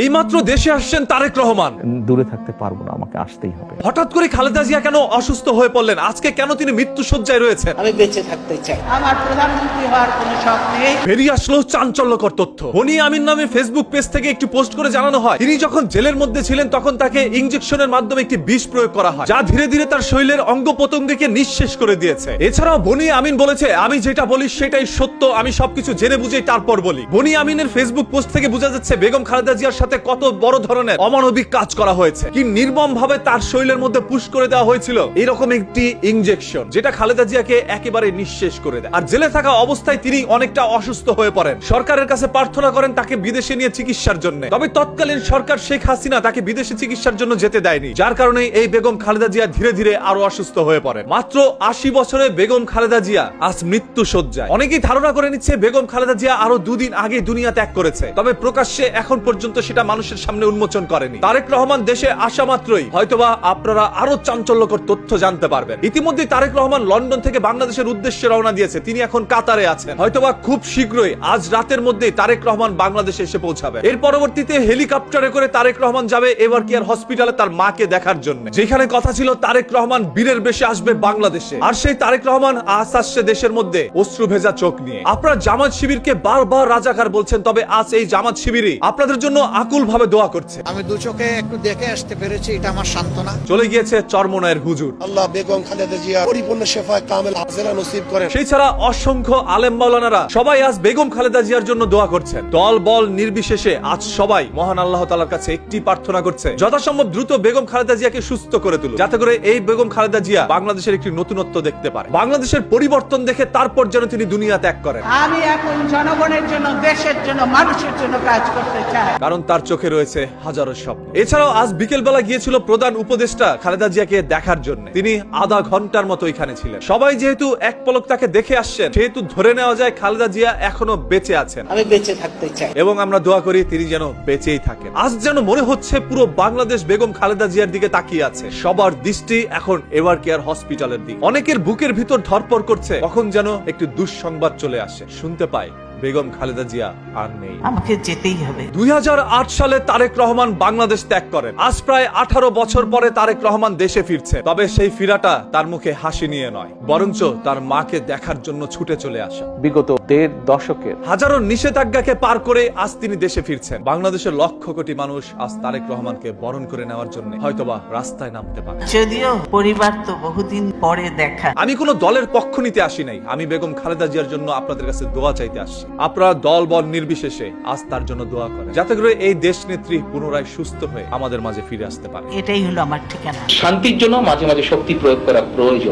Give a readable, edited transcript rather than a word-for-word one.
এইমাত্র দেশে আসছেন তারেক রহমান। দূরে থাকতে পারবো না, আমাকে আসতেই হবে। হঠাৎ করে খালেদা জিয়া কেন অসুস্থ হয়ে পড়লেন? আজকে কেন তিনি মৃত্যুশয্যায় রয়েছেন? আমি বেঁচে থাকতে চাই, আমার প্রধানমন্ত্রী হওয়ার কোনো শখ নেই। বেরিয়ে আসলো চাঞ্চল্যকর তথ্য। বনি আমিন নামে ফেসবুক পেজ থেকে একটি পোস্ট করে জানানো হয়, তিনি যখন জেলের মধ্যে ছিলেন তখন তাকে ইনজেকশনের মাধ্যমে একটি বিষ প্রয়োগ করা হয়, যা ধীরে ধীরে তার শরীরের অঙ্গ প্রত্যঙ্গকে নিঃশেষ করে দিয়েছে। এছাড়াও বনি আমিন বলেছে, আমি যেটা বলি সেটাই সত্য, আমি সবকিছু জেনে বুঝেই তারপর বলি। বনি আমিনের ফেসবুক পোস্ট থেকে বোঝা যাচ্ছে বেগম খালেদা জিয়ার সাথে কত বড় ধরনের অমানবিক কাজ করা হয়েছে, কি নির্মম ভাবে তার শরীরের মধ্যে পুশ করে দেওয়া হয়েছিল এরকম একটি ইনজেকশন, যেটা খালেদা জিয়াকে একেবারে নিঃশেষ করে দেয়। আর জেলে থাকা অবস্থায় তিনি অনেকটা অসুস্থ হয়ে পড়েন। সরকারের কাছে প্রার্থনা করেন তাকে বিদেশে নিয়ে চিকিৎসার জন্য, তবে তৎকালীন সরকার শেখ হাসিনা তাকে বিদেশে চিকিৎসার জন্য যেতে দেয়নি, যার কারণে এই বেগম খালেদা জিয়া ধীরে ধীরে আরো অসুস্থ হয়ে পড়েন। মাত্র 80 বছরে বেগম খালেদা জিয়া আজ মৃত্যু শয্যায়। অনেকেই ধারণা করে নিচ্ছে বেগম খালেদা জিয়া আরো দুদিন আগে দুনিয়া ত্যাগ করেছে, তবে প্রকাশ্যে এখন পর্যন্ত সেটা মানুষের সামনে উন্মোচন করেনি। তারেক রহমান দেশে আসা মাত্রই হয়তোবা আপনারা আরো চাঞ্চল্যকর তথ্য জানতে পারবেন। ইতিমধ্যে তারেক রহমান লন্ডন থেকে বাংলাদেশের উদ্দেশ্যে রওনা দিয়েছে, তিনি এখন কাতারে আছেন। হয়তোবা খুব শীঘ্রই আজ রাতের মধ্যেই তারেক রহমান বাংলাদেশে এসে পৌঁছাবে। এর পরবর্তীতে হেলিকপ্টারে করে তারেক রহমান যাবে এভার কেয়ার হসপিটালে তার মাকে দেখার জন্য, যেখানে কথা ছিল তারেক রহমান বীরের বেশে আসবে বাংলাদেশে। আর সেই তারেক রহমান আজ আসছে দেশের মধ্যে অশ্রু ভেজা চোখ নিয়ে। আপনারা জামাত শিবিরকে বারবার রাজাকার বলছেন, তবে আজ এই জামাত শিবিরই আপনাদের জন্য আকুল ভাবে দোয়া করছে। আমি দু চোখে একটু দেখে আসতে পেরেছি, এটা আমার সান্ত্বনা। চলে গিয়েছে চরমনায়ের হুজুর। আল্লাহ বেগম খালেদা জিয়া পরিপূর্ণ শেফায়ে কামেল আজেলা নসিব করেন। সেই ছাড়া অসংখ্য আলেম মাওলানারা সবাই আজ বেগম খালেদা জিয়ার জন্য দোয়া করছেন। দল বল নির্বিশেষে আজ সবাই মহান আল্লাহ তাআলার কাছে একটি প্রার্থনা করছে, যথাসম্ভব দ্রুত বেগম খালেদা জিয়াকে সুস্থ করে তুলুন, যাতে করে এই বেগম খালেদা জিয়া বাংলাদেশের একটি নতুনত্ব দেখতে পারে, বাংলাদেশের পরিবর্তন দেখে তারপর যেন তিনি দুনিয়া ত্যাগ করেন। আমি এখন জনগণের জন্য, দেশের জন্য, মানুষের জন্য কাজ করতে চাই, কারণ তার চোখে রয়েছে হাজারো স্বপ্ন। এছাড়াও আজ বিকেল বেলা গিয়েছিল প্রধান উপদেষ্টা খালেদা জিয়াকে দেখার জন্য। তিনি আধা ঘন্টার মতো এখানে ছিলেন। সবাই যেহেতু এক পলক তাকে দেখে আসছেন, সেহেতু ধরে নেওয়া যায় খালেদা জিয়া এখনো বেঁচে আছেন। আমি বেঁচে থাকতে চাই এবং আমরা দোয়া করি তিনি যেন বেঁচেই থাকেন। আজ যেন মনে হচ্ছে পুরো বাংলাদেশ বেগম খালেদা জিয়ার দিকে তাকিয়ে আছে। সবার দৃষ্টি এখন এভার কেয়ার হসপিটালের দিকে। অনেকের বুকের ভিতর ধড়পড় করছে, কখন যেন একটি দুঃসংবাদ চলে আসে। শুনতে পাই বেগম খালেদা জিয়া আর নেই। আমাকে যেতেই হবে। 2008 সালে তারেক রহমান বাংলাদেশ ত্যাগ করেন। আজ প্রায় 18 বছর পরে তারেক রহমান দেশে ফিরছে, তবে সেই ফিরাটা তার মুখে হাসি নিয়ে নয়, বরঞ্চ তার মাকে দেখার জন্য ছুটে চলে আসা। বিগত 1.5 দশকের হাজারো নিষেধাজ্ঞাকে পার করে আজ তিনি দেশে ফিরছেন। বাংলাদেশের লক্ষ কোটি মানুষ আজ তারেক রহমানকে বরণ করে নেওয়ার জন্য হয়তোবা রাস্তায় নামতে পারে। যদিও পরিবার তো বহুদিন পরে দেখা। আমি কোনো দলের পক্ষ নিতে আসি নাই, আমি বেগম খালেদা জিয়ার জন্য আপনাদের কাছে দোয়া চাইতে আসছি। আপনারা দল বল নির্বিশেষে আজ তার জন্য দোয়া করেন, যাতে করে এই দেশ নেত্রী পুনরায় সুস্থ হয়ে আমাদের মাঝে ফিরে আসতে পারে। এটাই হলো আমার ঠিকানা। শান্তির জন্য মাঝে মাঝে শক্তি প্রয়োগ করা প্রয়োজন।